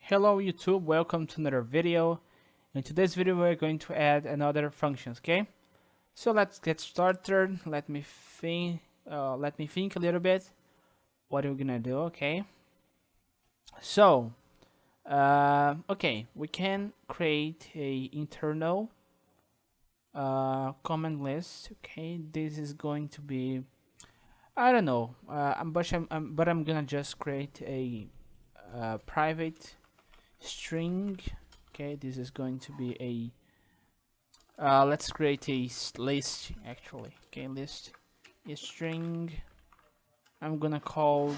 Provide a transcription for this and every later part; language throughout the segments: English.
Hello YouTube, welcome to another video. In today's video we're going to add another functions, okay? So let's get started. Let me think a little bit what we're gonna do, okay? So okay, we can create a internal command list, okay? This is going to be, I don't know, but I'm gonna just create a private string. Okay, this is going to be a let's create a list actually. Okay, list is string. I'm gonna call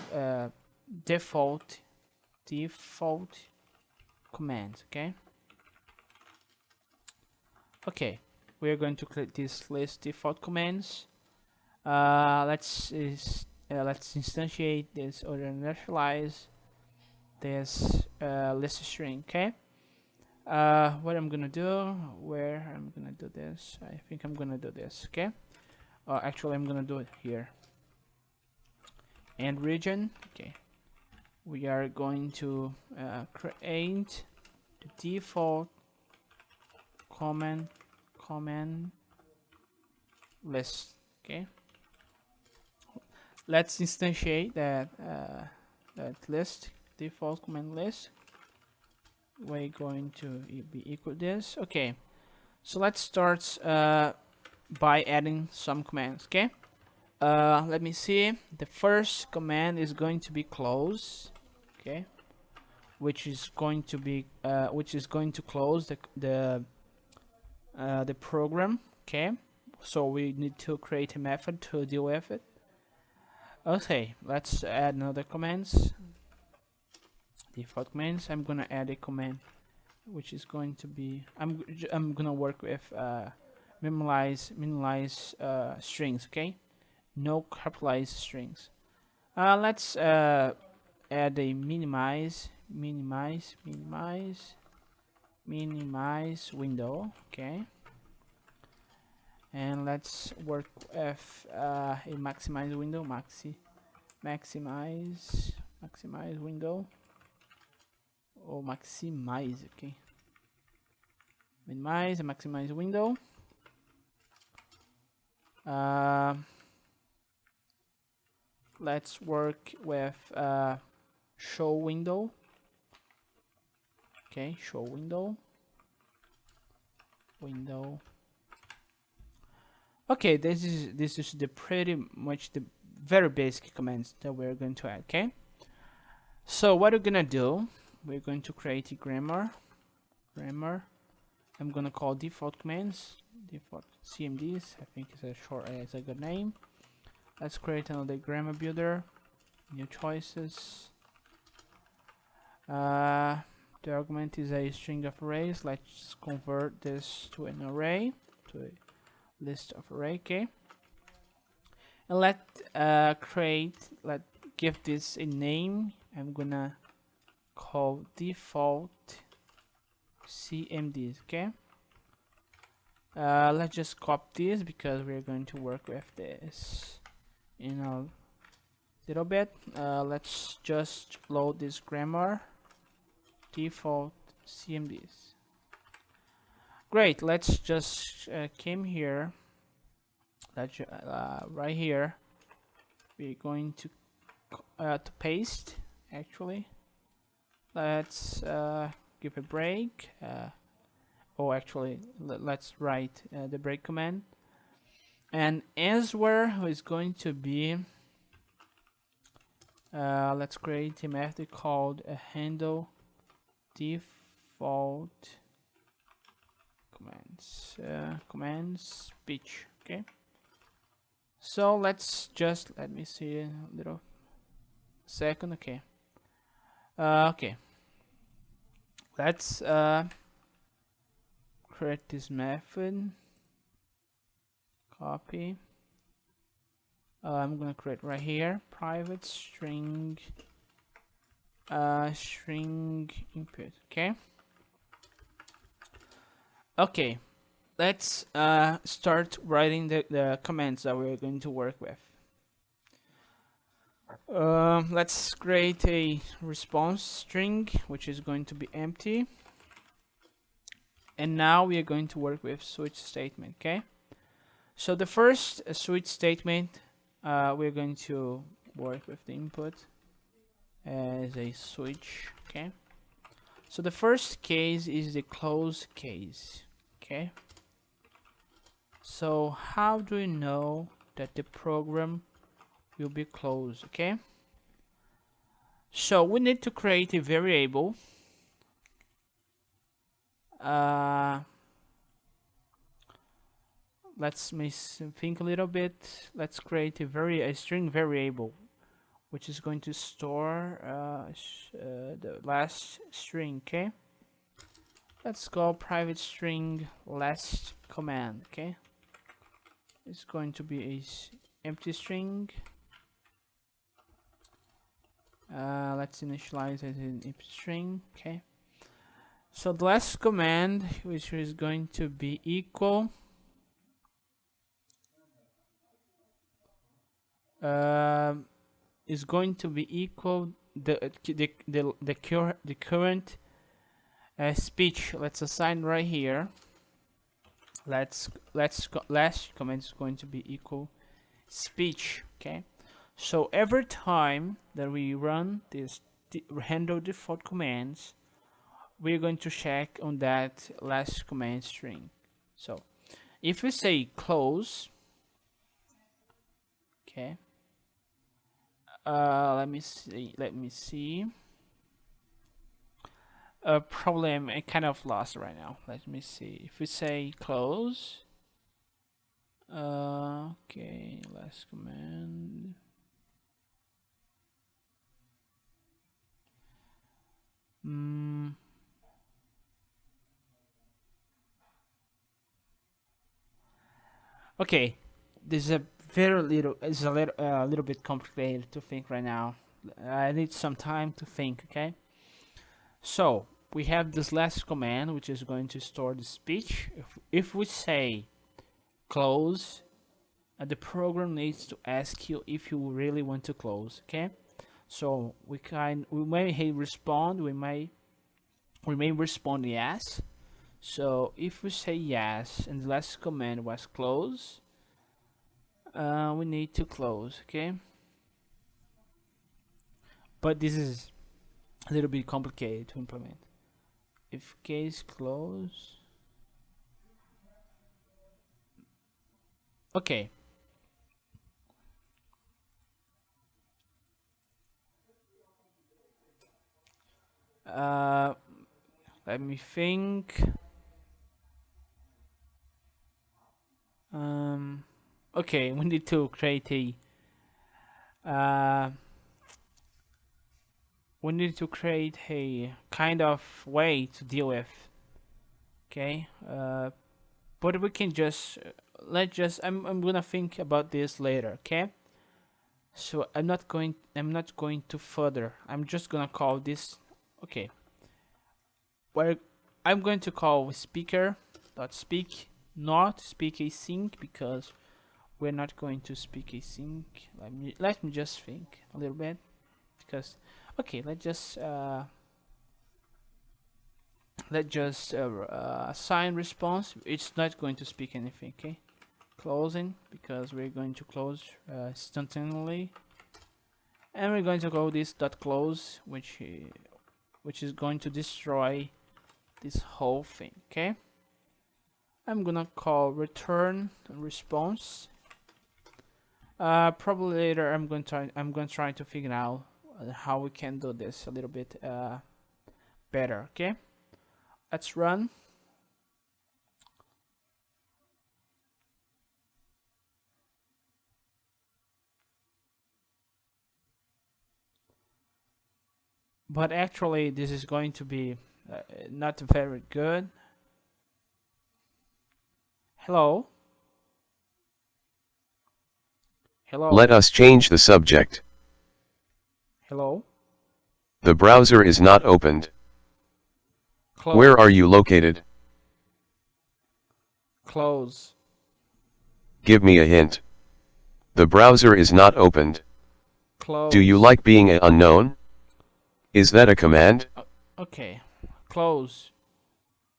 default commands. Okay, we are going to create this list default commands. Let's instantiate this or initialize this list string. Okay, what I'm gonna do, where I'm gonna do this, I think I'm gonna do this. Okay, actually I'm gonna do it here, and region. Okay, we are going to create the default command list. Okay, let's instantiate that list default command list. We're going to be equal this. Okay, so let's start by adding some commands. Okay, let me see. The first command is going to be close. Okay, which is going to close the program. Okay, so we need to create a method to deal with it. Okay, let's add another commands. Default commands. I'm gonna add a command which is going to be, I'm gonna work with minimize strings. Okay, no capitalized strings. Let's add a minimize window. Okay, and let's work with a maximize window. Maximize window. Or maximize. Okay, minimize and maximize window. Let's work with show window. Okay, show window. Okay, this is the pretty much the very basic commands that we're going to add. Okay, so what we're gonna do, we're going to create a grammar. I'm gonna call default commands, default cmds. I think it's a good name. Let's create another grammar builder, new choices. The argument is a string of arrays. Let's convert this to an array, to a list of array. Okay, and let's give this a name. I'm gonna call default cmds. Okay, let's just copy this because we're going to work with this in a little bit. Let's just load this grammar default cmds. Great, let's just came here. Let's right here we're going to paste. Actually, let's give a break. Let's write the break command, and answer is going to be let's create a method called a handle default commands speech. Okay, so let me see a little second. Okay, okay, let's create this method. Copy. I'm gonna create right here private string input. Okay, let's start writing the commands that we're going to work with. Let's create a response string, which is going to be empty. And now we are going to work with switch statement, okay? So the first switch statement, we're going to work with the input as a switch, okay? So the first case is the close case, okay? So how do we know that the program will be closed, okay? So we need to create a variable. Let's think a little bit. Let's create a string variable, which is going to store the last string, okay? Let's call private string last command, okay? It's going to be a empty string. Let's initialize it in empty string, okay? So the last command, which is going to be equal is going to be equal the current speech. Let's assign right here. Last command is going to be equal speech, okay? So every time that we run this handle default commands, we're going to check on that last command string. So if we say close, okay, let me see. Problem, I kind of lost right now. Let me see. If we say close, okay, last command. Okay, this is a little bit complicated to think right now. I need some time to think, okay? So we have this last command, which is going to store the speech. If we say close, the program needs to ask you if you really want to close, okay? So we may respond, we may respond yes. So if we say yes and the last command was close, we need to close, okay? But this is a little bit complicated to implement. If case close, okay. Let me think. Okay, we need to create a kind of way to deal with, okay? But we can just I'm gonna think about this later, okay? So I'm not going to further. I'm just gonna call this, okay, where I'm going to call speaker.speak, not speak async, because we're not going to speak async. Let me just think a little bit, because okay, let's just assign response. It's not going to speak anything, okay? Closing, because we're going to close instantaneously, and we're going to call this dot close, which is going to destroy this whole thing, okay? I'm gonna call return response. Probably later I'm going to try to figure out how we can do this a little bit better, okay? Let's run. But actually this is going to be not very good. Hello? Hello? Let us change the subject. Hello? The browser is not opened. Close. Where are you located? Close. Give me a hint. The browser is not opened. Close. Do you like being unknown? Is that a command? Okay. Close.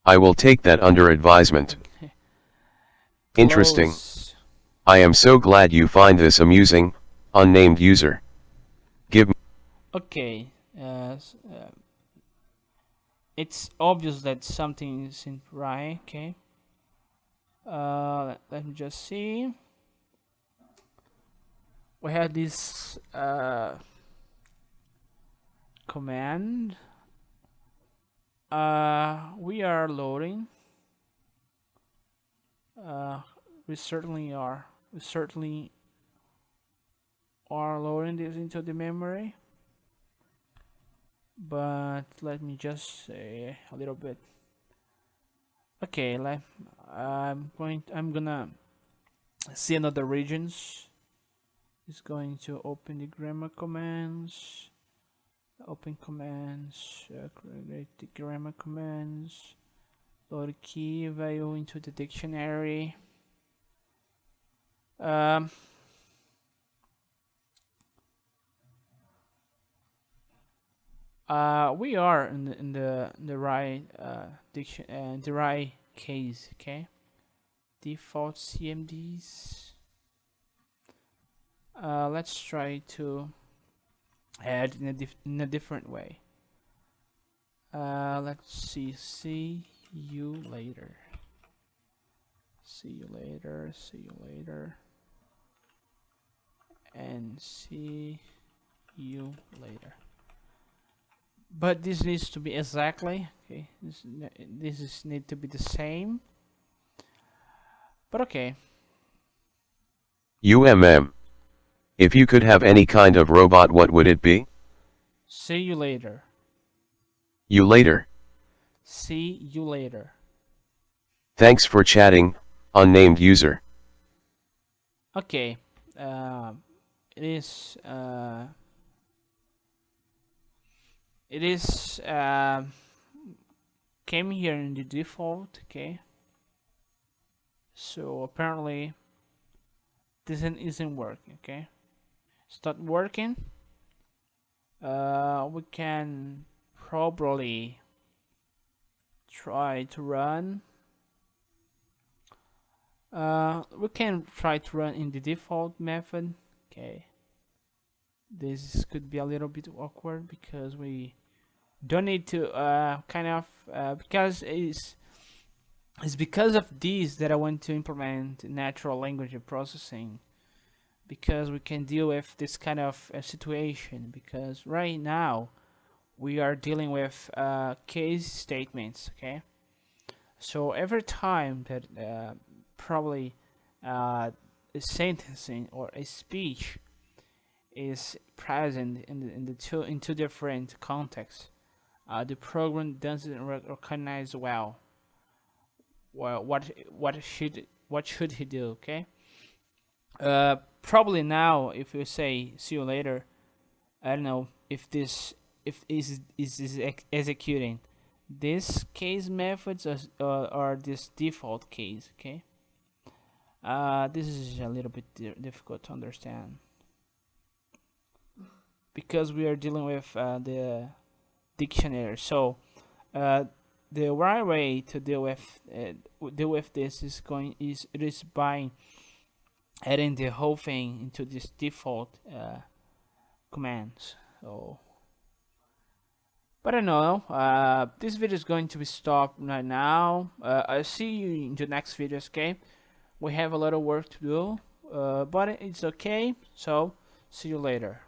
I will take that under advisement. Okay. Interesting. Close. I am so glad you find this amusing, unnamed user. Give me. Okay. It's obvious that something isn't right. Okay. Let me just see. We have this command. We are loading. We certainly are. We certainly are loading this into the memory. But let me just say a little bit. Okay, I'm gonna see another regions. It's going to open the grammar commands. Open commands, create the grammar commands, load key value into the dictionary. We are in the right the right case. Okay, default CMDs. Let's try to add in a different way. Let's see you later. See you later. See you later. And see you later. But this needs to be exactly okay. This need to be the same. But okay. UMM. If you could have any kind of robot, what would it be? See you later. You later. See you later. Thanks for chatting, unnamed user. Okay. It is came here in the default. Okay. So apparently this isn't working. Okay. It's not working. We can probably try to run. We can try to run in the default method. Okay. This could be a little bit awkward because we don't need to because it's because of these that I want to implement natural language processing, because we can deal with this kind of situation, because right now we are dealing with case statements. Okay, so every time that probably a sentencing or a speech is present in two different contexts, the program doesn't recognize well what should he do. Okay. Probably now, if you say see you later, I don't know if this is executing this case methods or this default case. Okay. This is a little bit difficult to understand because we are dealing with the dictionary. So the right way to deal with this is by adding the whole thing into this default commands. So, but I don't know. This video is going to be stopped right now. I'll see you in the next videos. Okay, we have a lot of work to do, but it's okay. So see you later.